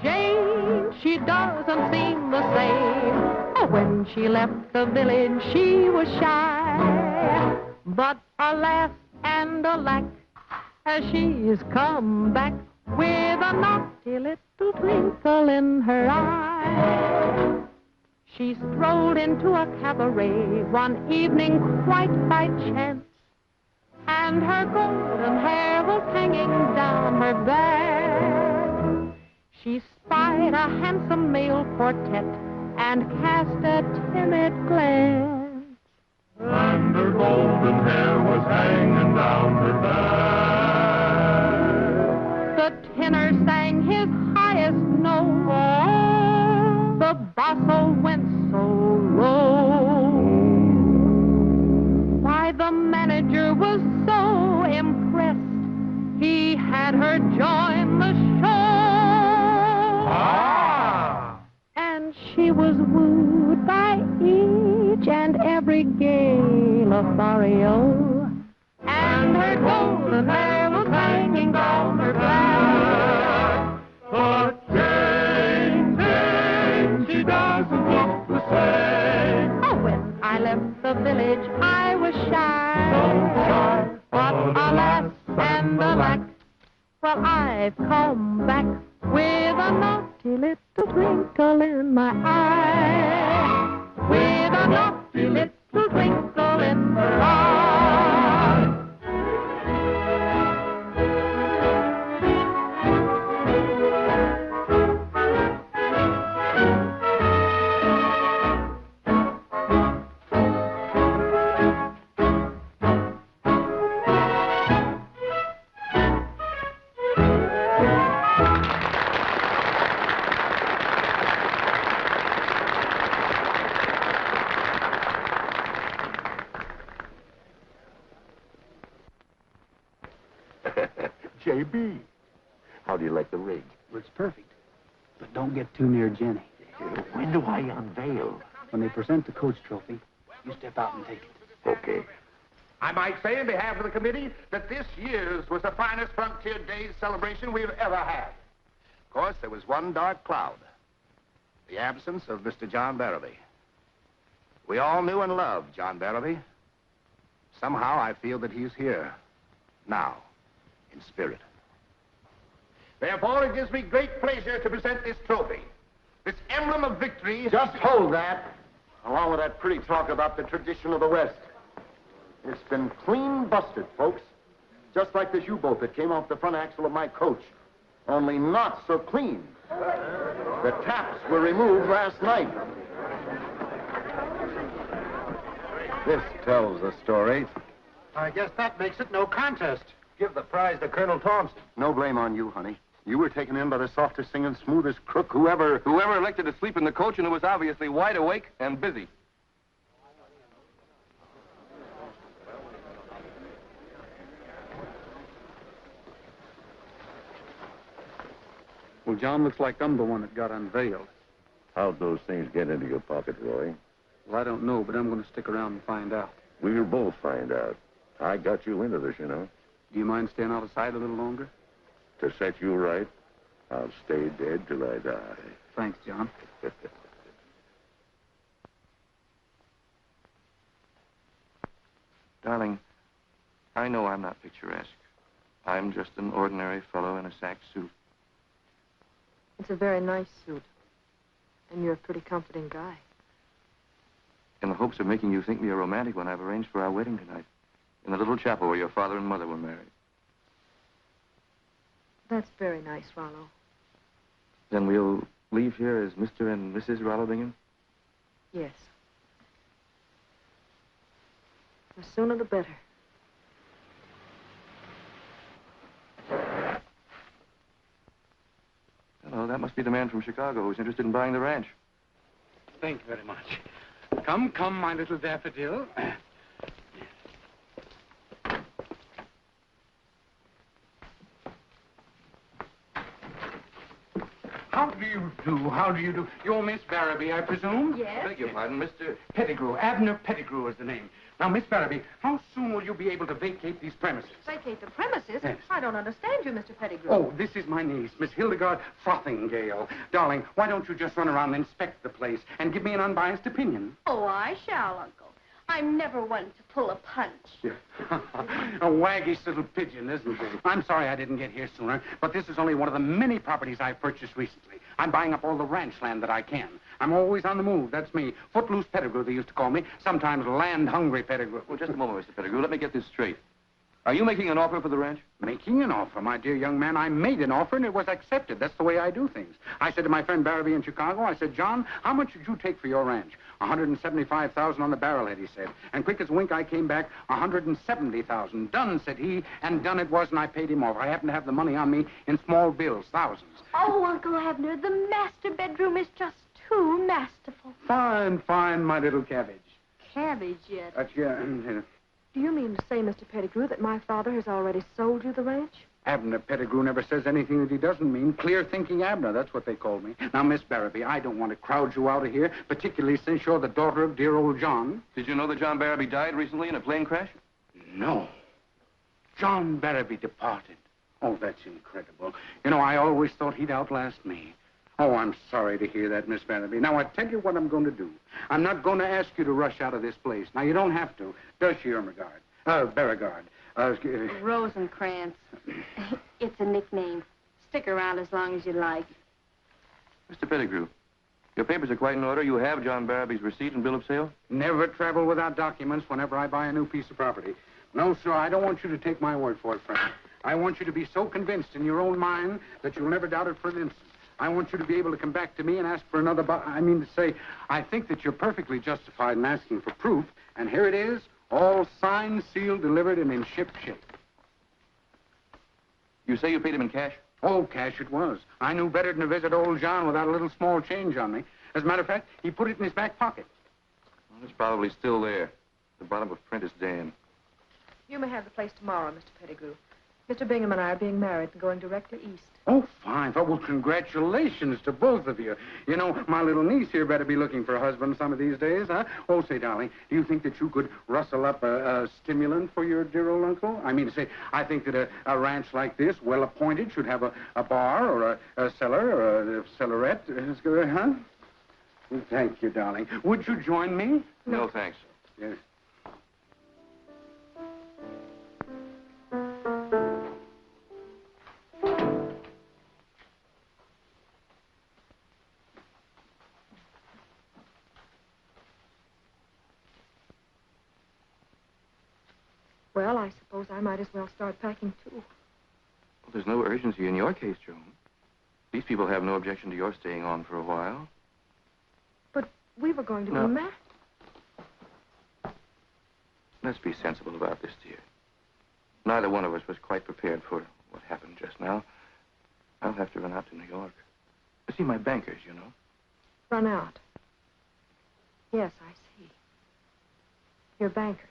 she doesn't seem the same. Oh, when she left the village, she was shy. But alas and alack, she's come back with a naughty little twinkle in her eye. She strolled into a cabaret one evening quite by chance, and her golden hair was hanging down her back. She spied a handsome male quartet and cast a timid glance, and her golden hair was hanging down her back. The tenor sang his highest note, the basso went so low. Why, the manager was so impressed, he had her join the show. And she was wooed by each and every gay Lothario, and her golden hair was hanging down her back. But Jane, she doesn't look the same. Oh, when I left the village, I was shy. But alas and alack, well, I've come back with a naughty little twinkle in my eye. With a naughty little twinkle in her eye. J.B., how do you like the rig? Well, it's perfect. But don't get too near Jenny. When do I unveil? When they present the coach trophy, you step out and take it. Okay. I might say, on behalf of the committee, that this year's was the finest Frontier Days celebration we've ever had. Of course, there was one dark cloud. The absence of Mr. John Barrowby. We all knew and loved John Barrowby. Somehow, I feel that he's here. Now. In spirit. Therefore, it gives me great pleasure to present this trophy, this emblem of victory. Just hold that, along with that pretty talk about the tradition of the West. It's been clean busted, folks. Just like this U-boat that came off the front axle of my coach. Only not so clean. The taps were removed last night. This tells the story. I guess that makes it no contest. Give the prize to Colonel Thompson. No blame on you, honey. You were taken in by the softest singing, smoothest crook whoever elected to sleep in the coach and who was obviously wide awake and busy. Well, John, looks like I'm the one that got unveiled. How'd those things get into your pocket, Roy? Well, I don't know, but I'm going to stick around and find out. We'll both find out. I got you into this, you know. Do you mind staying out of sight a little longer? To set you right, I'll stay dead till I die. Thanks, John. Darling, I know I'm not picturesque. I'm just an ordinary fellow in a sack suit. It's a very nice suit. And you're a pretty comforting guy. In the hopes of making you think me a romantic one, I've arranged for our wedding tonight. In the little chapel where your father and mother were married. That's very nice, Rollo. Then we'll leave here as Mr. and Mrs. Rollo Bingham? Yes. The sooner the better. Hello, that must be the man from Chicago who's interested in buying the ranch. Thank you very much. Come, come, my little daffodil. How do you do? How do you do? You're Miss Barrowby, I presume? Yes. Beg your pardon, Mr. Pettigrew. Abner Pettigrew is the name. Now, Miss Barrowby, how soon will you be able to vacate these premises? Vacate the premises? Yes. I don't understand you, Mr. Pettigrew. Oh, this is my niece, Miss Hildegard Frothingale. Darling, why don't you just run around and inspect the place and give me an unbiased opinion? Oh, I shall, Uncle. I'm never one to pull a punch. A waggish little pigeon, isn't it? I'm sorry I didn't get here sooner, but this is only one of the many properties I've purchased recently. I'm buying up all the ranch land that I can. I'm always on the move. That's me. Footloose Pettigrew, they used to call me. Sometimes land-hungry Pettigrew. Well, just a moment, Mr. Pettigrew. Let me get this straight. Are you making an offer for the ranch? Making an offer, my dear young man. I made an offer, and it was accepted. That's the way I do things. I said to my friend Barrowby in Chicago, I said, John, how much did you take for your ranch? $175,000 on the barrelhead, he said. And quick as a wink, I came back, $170,000. Done, said he, and done it was, and I paid him off. I happen to have the money on me in small bills, thousands. Oh, Uncle Abner, the master bedroom is just too masterful. Fine, fine, my little cabbage. Cabbage yet? That's your... Do you mean to say, Mr. Pettigrew, that my father has already sold you the ranch? Abner Pettigrew never says anything that he doesn't mean. Clear-thinking Abner, that's what they call me. Now, Miss Barrowby, I don't want to crowd you out of here, particularly since you're the daughter of dear old John. Did you know that John Barrowby died recently in a plane crash? No. John Barrowby departed. Oh, that's incredible. You know, I always thought he'd outlast me. Oh, I'm sorry to hear that, Miss Barrowby. Now, I tell you what I'm going to do. I'm not going to ask you to rush out of this place. Now, you don't have to. Does she, Beauregard? Rosencrantz. It's a nickname. Stick around as long as you like. Mr. Pettigrew, your papers are quite in order. You have John Barrowby's receipt and bill of sale? Never travel without documents whenever I buy a new piece of property. No, sir, I don't want you to take my word for it, friend. I want you to be so convinced in your own mind that you'll never doubt it for an instant. I want you to be able to come back to me and ask for another I mean to say, I think that you're perfectly justified in asking for proof, and here it is, all signed, sealed, delivered, and in ship shape. You say you paid him in cash? Oh, cash it was. I knew better than to visit old John without a little small change on me. As a matter of fact, he put it in his back pocket. Well, it's probably still there. The bottom of Prentice Dam. You may have the place tomorrow, Mr. Pettigrew. Mr. Bingham and I are being married and going directly east. Oh, fine. Well, congratulations to both of you. You know, my little niece here better be looking for a husband some of these days, huh? Oh, say, darling, do you think that you could rustle up a stimulant for your dear old uncle? I mean to say, I think that a ranch like this, well appointed, should have a bar or a cellar or a cellarette. Huh? Well, thank you, darling. Would you join me? No, thanks. Yes. Well, I suppose I might as well start packing, too. Well, there's no urgency in your case, Joan. These people have no objection to your staying on for a while. But we were going to be married. Let's be sensible about this, dear. Neither one of us was quite prepared for what happened just now. I'll have to run out to New York. To see my bankers, you know. Run out? Yes, I see. Your bankers.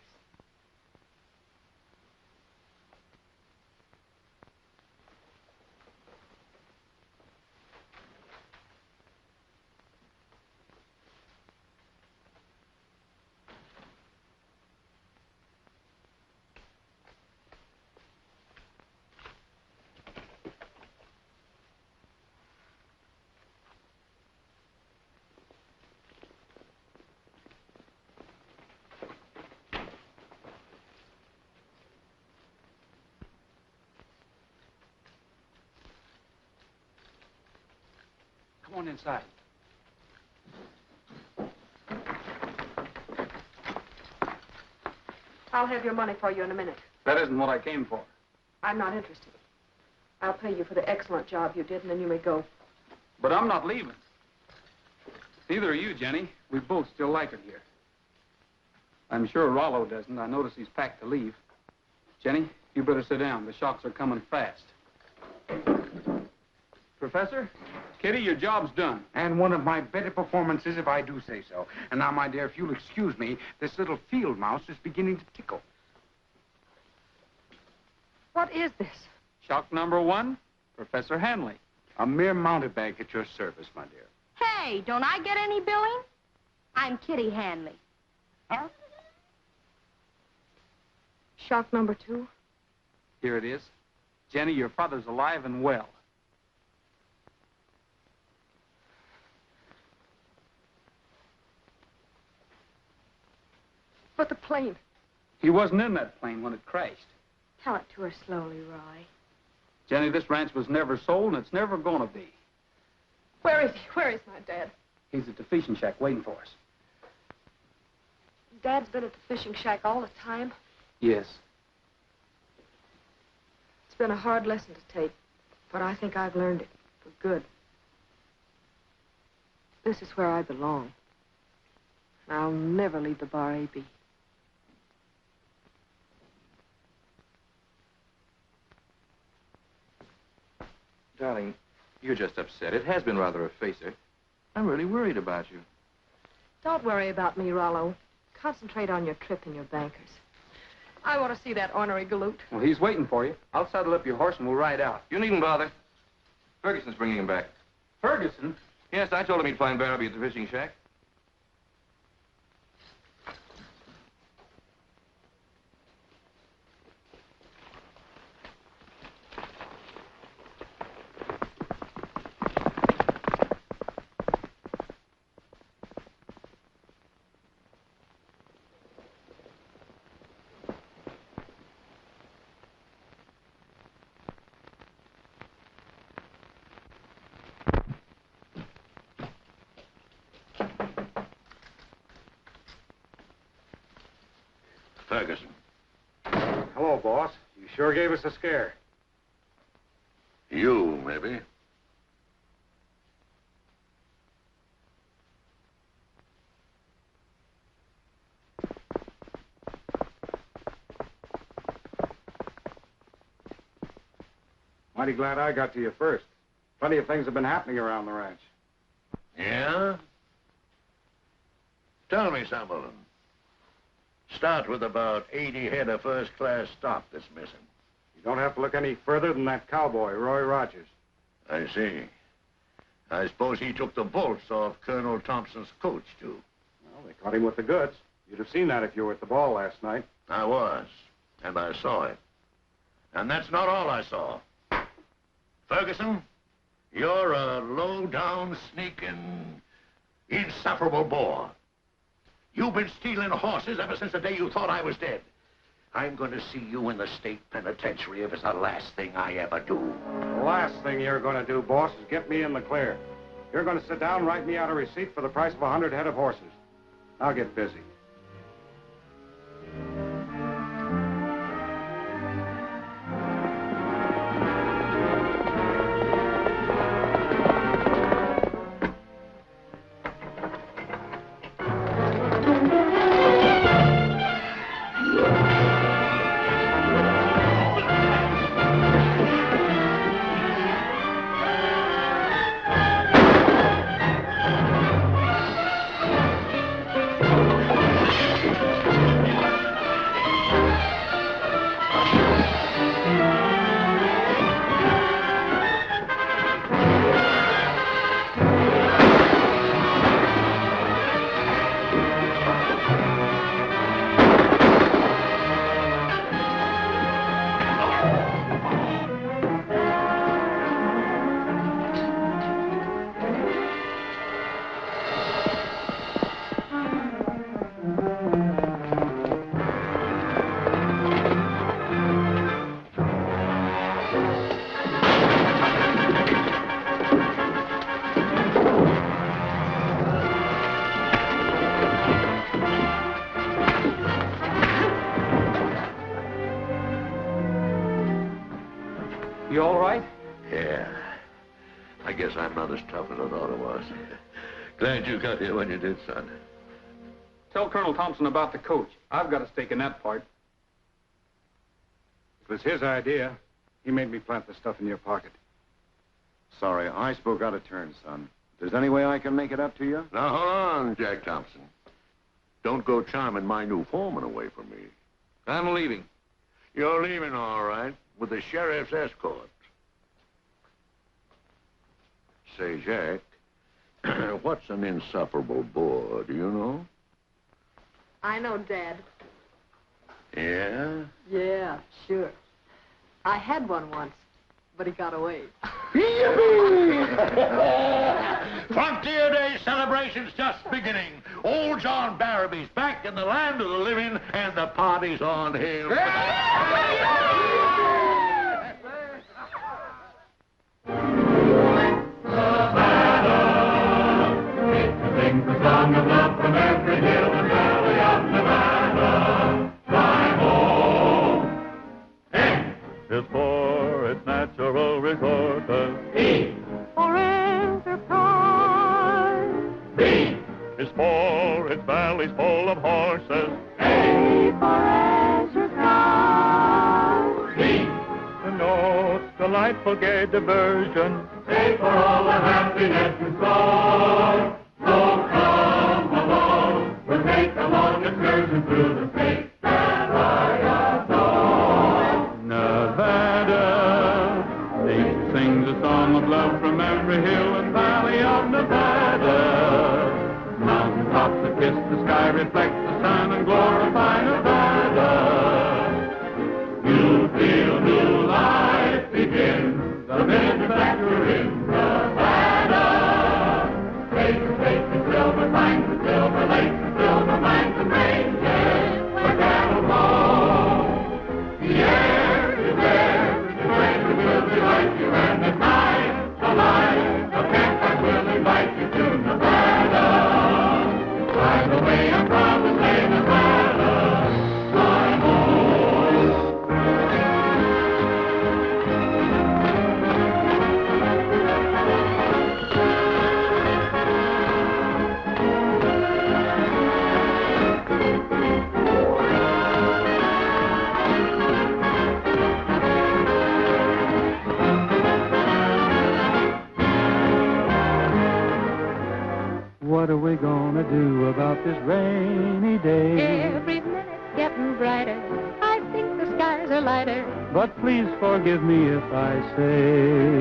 Come on inside. I'll have your money for you in a minute. That isn't what I came for. I'm not interested. I'll pay you for the excellent job you did, and then you may go. But I'm not leaving. Neither are you, Jenny. We both still like it here. I'm sure Rollo doesn't. I notice he's packed to leave. Jenny, you better sit down. The shocks are coming fast. Professor, Kitty, your job's done. And one of my better performances, if I do say so. And now, my dear, if you'll excuse me, this little field mouse is beginning to tickle. What is this? Shock number 1, Professor Hanley. A mere mountebank at your service, my dear. Hey, don't I get any billing? I'm Kitty Hanley. Huh? Shock number 2. Here it is. Jenny, your father's alive and well. But the plane. He wasn't in that plane when it crashed. Tell it to her slowly, Roy. Jenny, this ranch was never sold, and it's never going to be. Where is he? Where is my dad? He's at the fishing shack waiting for us. Dad's been at the fishing shack all the time. Yes. It's been a hard lesson to take, but I think I've learned it for good. This is where I belong. And I'll never leave the Bar A.B. Darling, you're just upset. It has been rather a facer. I'm really worried about you. Don't worry about me, Rollo. Concentrate on your trip and your bankers. I want to see that ornery galoot. Well, he's waiting for you. I'll saddle up your horse and we'll ride out. You needn't bother. Ferguson's bringing him back. Ferguson? Yes, I told him he'd find Barabee at the fishing shack. Ferguson. Hello, boss. You sure gave us a scare. You, maybe. Mighty glad I got to you first. Plenty of things have been happening around the ranch. Yeah? Tell me some of them. Start with about 80 head of first-class stock that's missing. You don't have to look any further than that cowboy, Roy Rogers. I see. I suppose he took the bolts off Colonel Thompson's coach, too. Well, they caught him with the goods. You'd have seen that if you were at the ball last night. I was, and I saw it. And that's not all I saw. Ferguson, you're a low-down, sneaking, insufferable bore. You've been stealing horses ever since the day you thought I was dead. I'm going to see you in the state penitentiary if it's the last thing I ever do. The last thing you're going to do, boss, is get me in the clear. You're going to sit down and write me out a receipt for the price of 100 head of horses. I'll get busy. You all right? Yeah. I guess I'm not as tough as I thought I was. Glad you got here when you did, son. Tell Colonel Thompson about the coach. I've got a stake in that part. It was his idea. He made me plant the stuff in your pocket. Sorry, I spoke out of turn, son. If there's any way I can make it up to you? Now, hold on, Jack Thompson. Don't go charming my new foreman away from me. I'm leaving. You're leaving, all right, with the sheriff's escort. Say, Jack, what's an insufferable bore, do you know? I know, Dad. Yeah? Yeah, sure. I had one once, but he got away. Frontier Day celebration's just beginning. Old John Barraby's back in the land of the living, and the party's on him. Sing the song of love from every hill and valley of Nevada. Fly home. N is for its natural resources. E For enterprise. B is for its valleys full of horses. A for exercise. D denotes delightful gay diversion. A for all the happiness in store. So come along, we'll take a long excursion through the state that I adore. Nevada, nature sings a song of love from every hill and valley of Nevada. Mountain tops that kiss the sky reflect the sun and glorify Nevada. You feel new life begin the minute that you're in Nevada. Faces, silver pines and silver lakes and silver mines and ranges where cattle roam. The air is there, the stranger will delight you, and at night the light of campfires will invite you to Nevada. By the way, I promise, say Nevada, fly home. What are we gonna do about this rainy day? Every minute's getting brighter. I think the skies are lighter. But please forgive me if I say,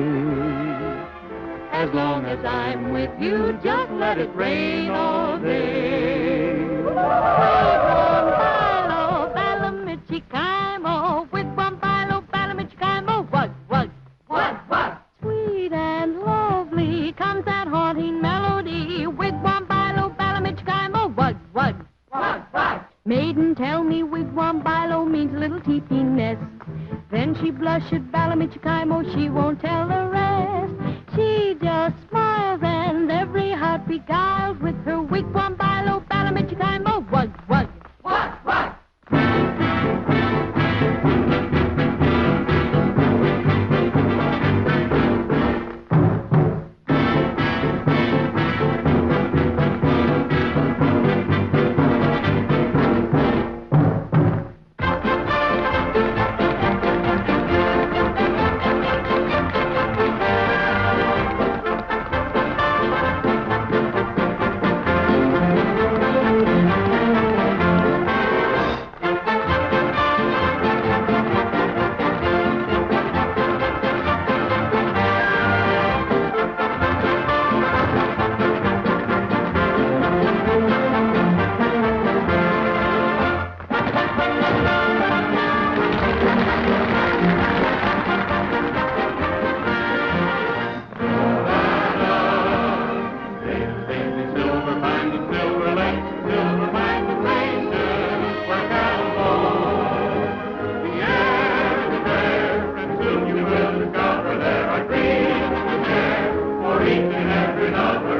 As long as I'm with you, just let it rain all day. Wigwam, Balamichikaimo, Wigwam, Balamichikaimo, wug, wug, wug, wug. Sweet and lovely comes that haunting melody. Wigwam, Balamichikaimo, wug, wug, wug, wug. Maiden, tell me wigwam, bilo means little teepee nest. Then she blushed at Balamichikaimo, she won't tell the rest. She just smiles and every heart beguiled with her wigwam, bilo, Balamichikaimo, wug, wug, wug, wug. each and every lover